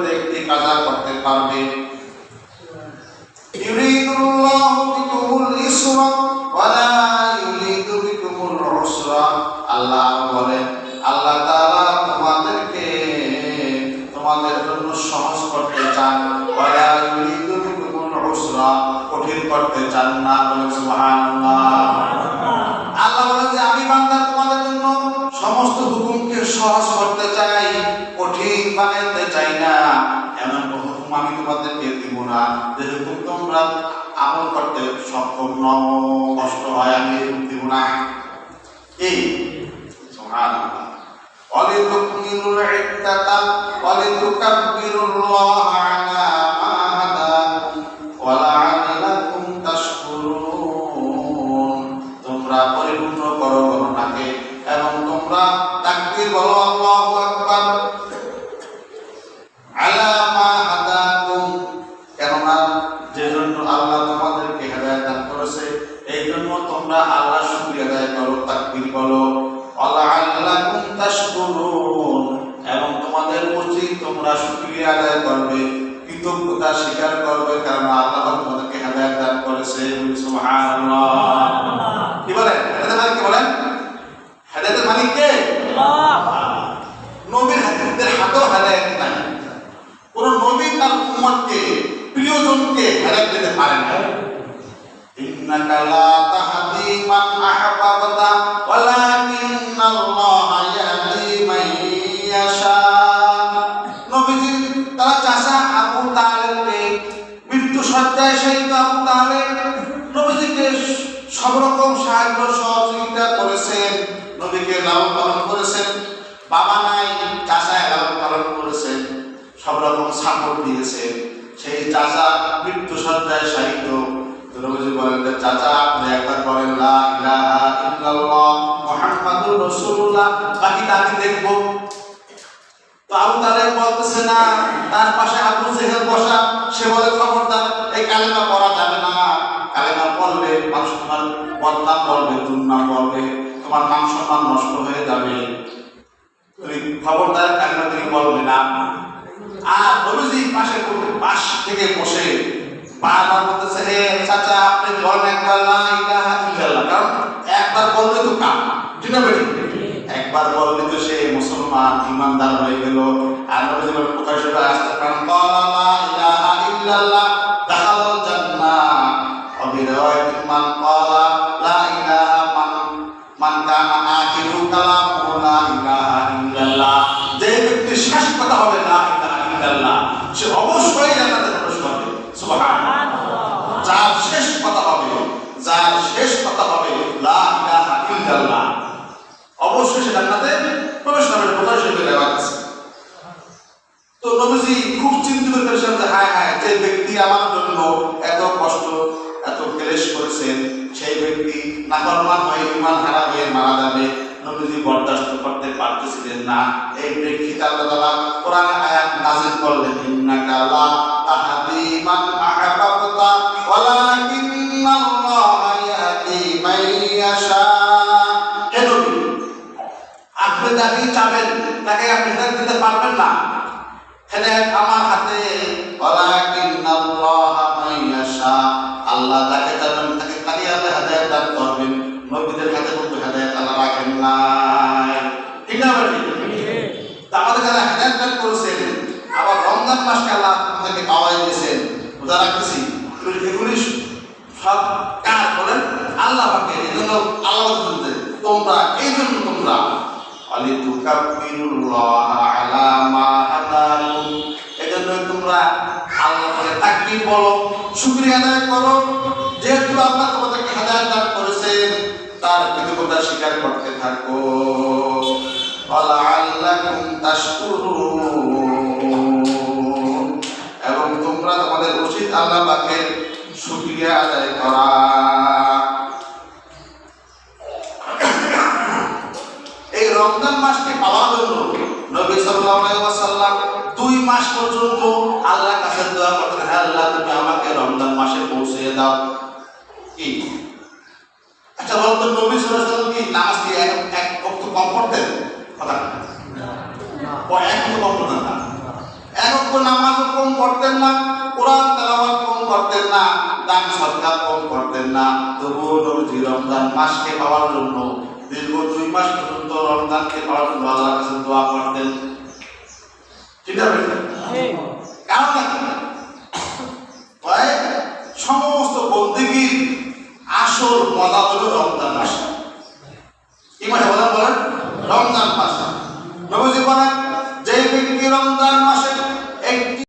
ব্যক্তি কাজা করতে পারবে। ইউরিদুল্লাহু বিকুমুল ইসরা ওয়া লা ইউরিদু বিকুমুল উসরা। আল্লাহ বলেন, আল্লাহ তাআলা তোমাদের জন্য সহজ করতে চান, ওয়া লা ইউরিদু বিকুমুল উসরা, কঠিন করতে চান না। বলেন সুবহানাল্লাহ। আল্লাহ বলেন যে আমি বান্দা তোমাদের জন্য সমস্ত হুকুমকে সহজ করতে চাই, কঠিন বানাইতে চাই না। এমন হুকুম আমি তোমাদেরকে দিব না যে হুকুম তোমরা আমল করতে সক্ষম নও, কষ্ট হয়, আমি দিব না। এই সুবহানাল্লাহ। ওয়ালিতুকমিলুল ইদ্দাতা ওয়ালিতুকাব্বিরুল্লাহ আলা মা হাদাকুম ওয়া লাআল্লাকুম তাশকুরুন। তোমরা পরিপূর্ণ করো গণনাকে এবং তোমরা তাকবীর বলো, আল্লাহু আকবার। আলা মা হাদাকুম, কেননা যে জন্য আল্লাহ তোমাদেরকে হেদায়েত দান করেছে এই জন্য তোমরা আল্লাহর শুকরিয়া আদায় করো, তাকবীর বলো। ওয়ালাআল্লাকুম তাশকুরুন, এবং তোমাদের উচিত তোমরা শুকরিয়া আদায় করবে, কৃতজ্ঞতা স্বীকার করবে, কারণ আল্লাহ তোমাদেরকে হেদায়েত দান করেছে। সুবহানাল্লাহ। কি বলেন? হেদায়েতের মালিক কে বলেন? হেদায়েতের মালিক কে? আল্লাহ। নবীর হাদিসের হাতেও হেদায়েত নাই। কোন নবী তার উম্মতকে, প্রিয়জনকে হেদায়েত দিতে পারেন না। ইন্নাকা লা তাহদি মান আহবাবতা ওয়ালাকিন্নাল্লাহা ইয়াহদি মান ইয়াশা। নবীজি তার চাচা আবু তালেবকে মৃত্যু সজ্জায় শহীদ আবু তালেব নবীজিকে সব রকম সাহায্য সহযোগিতা করেছেন, নবীকে লালন পালন করেছেন। বাবা নাই, চাচায় লালন পালন করেছেন, সব রকম সাপোর্ট দিয়েছেন। সেই চাচা মৃত্যু সজ্জায় শহীদ। নবীজি বলেন যে চাচা আপনি একবার বলেন লা ইলাহা ইল্লাল্লাহ মুহাম্মাদুর রাসূলুল্লাহ, বাকিটা আমি দেখব। তো আবু তালেব বলতেছে না, তার পাশে আবু জেহেল বসা, সে বলে খবরদার এই কালেমা পড়া যাবে না, কালেমা পড়লে মানুষ তোমার বদনাম বলবে, দুর্নাম বলবে, তোমার মান সম্মান নষ্ট হয়ে যাবে, খবরদার কালেমা তুমি বলবে না। আর নবীজি পাশ থেকে বসে বারবার বলতেছে, হে চাচা আপনি বলেন একবার লা ইলাহা ইল্লাল্লাহ, কারণ একবার বললে তো কাম, ঠিক না বেটি? একবার বললে তো সে মুসলমান ইমানদার হয়ে গেল। আর নবীজি বলেন কোথায় সেটা আসতে পারেন, ক্বালা লা ইলাহা ইল্লাল্লাহ দাখালাল জান্নাহ। অবিরাওয়াতিন মান ক্বালা লা ইলাহা মান কানা আখিরু কালামুহু লা ইলাহা ইল্লাল্লাহ। যে ব্যক্তি শেষ কথা হবে লা ইলাহা ইল্লাল্লাহ, সে অবশ্যই জান্নাতে প্রবেশ করবে। সুবহানাল্লাহ। যার শেষ কথা হবে লা ইলাহা ইল্লাল্লাহ, অবশ্যই সে জান্নাতে প্রবেশ করবে। বোঝা শরীফে দেওয়া আছে। তো নবীজি খুব চিন্তিত করেছেন যে হায় হায়, যে ব্যক্তি আমার জন্য এত কষ্ট এত ক্লেশ করেছেন, সেই ব্যক্তি নাফরমান হয়ে ঈমান হারা হয়ে মারা যাবে। নবীজি বরদাস্ত করতে পারতেছিলেন না। এই প্রেক্ষিতে আল্লাহ তাআলা কোরআনে আয়াত নাযিল করলেন, ইন্নাকা লা তাহদি মান আহবাবতা ওয়ালাকিন্নাল্লাহা ইয়াহদি মান ইয়াশা। হে নবী, আপনি যাকে চাবেন তাকে আপনি হেদায়েত দিতে পারবেন না, হেদায়েত আমার হাতে। ওয়ালাকিন্নাল্লাহা মান ইয়াশা, আল্লাহ যাকে চাবেন তাকে আল্লাহ হেদায়েত দান করবেন। নবীদের হাতে কিন্তু হেদায়েত আল্লাহ রাখেন নাই, ঠিক না বেটি? আমাদের যারা হেদায়েত দান করেছেন, আবার রমজান মাসকে আল্লাহ আমাদেরকে পাওয়াই দিয়েছেন, বোঝা রাখতেছি। এগুলি সব কাজ বলেন আল্লাহ পাকের। এই জন্য আল্লাহ বলতে তোমরা, এই জন্য তোমরা ওয়ালিতুকাব্বিরুল্লাহ আলা মা হাদাকুম, এই জন্য তোমরা আল্লাহকে তাকবীর বলো, শুকরিয়া আদায় করো। যেহেতু আল্লাহ তোমাদেরকে হেদায়েত দান করেছেন, তার কৃতজ্ঞতা স্বীকার করতে থাকো। ওয়ালাআল্লাকুম তাশকুরুন, এবং তোমরা তোমাদের উচিত আল্লাহ পাকের শুকরিয়া আদায় করা। এই রমজান মাসকে পাওয়ার জন্য নবী সাল্লাল্লাহু আলাইহি ওয়াসাল্লাম 2 মাস পর্যন্ত আল্লাহর কাছে দোয়া করতেন, হে আল্লাহ তুমি আমাকে রমজান মাসে পৌঁছে দাও। কি আচ্ছা বলতো, নবী সাল্লাল্লাহু আলাইহি ওয়াসাল্লাম কি নামাজ কি এক ওয়াক্ত কম পড়তেন? কথা না, এক ওয়াক্ত কম পড়তেন না। এক ওয়াক্ত কম করতেন না, কোরআন তেলাওয়াত কম করতেন না, দান সদকা কম করতেন না, তবুও নবীজি রমজান মাসকে পাওয়ার জন্য দীর্ঘ 2 মাস পর্যন্ত রমজানকে পাওয়ার জন্য আল্লাহর কাছে দোয়া করতেন। ঠিক আছে? কারণ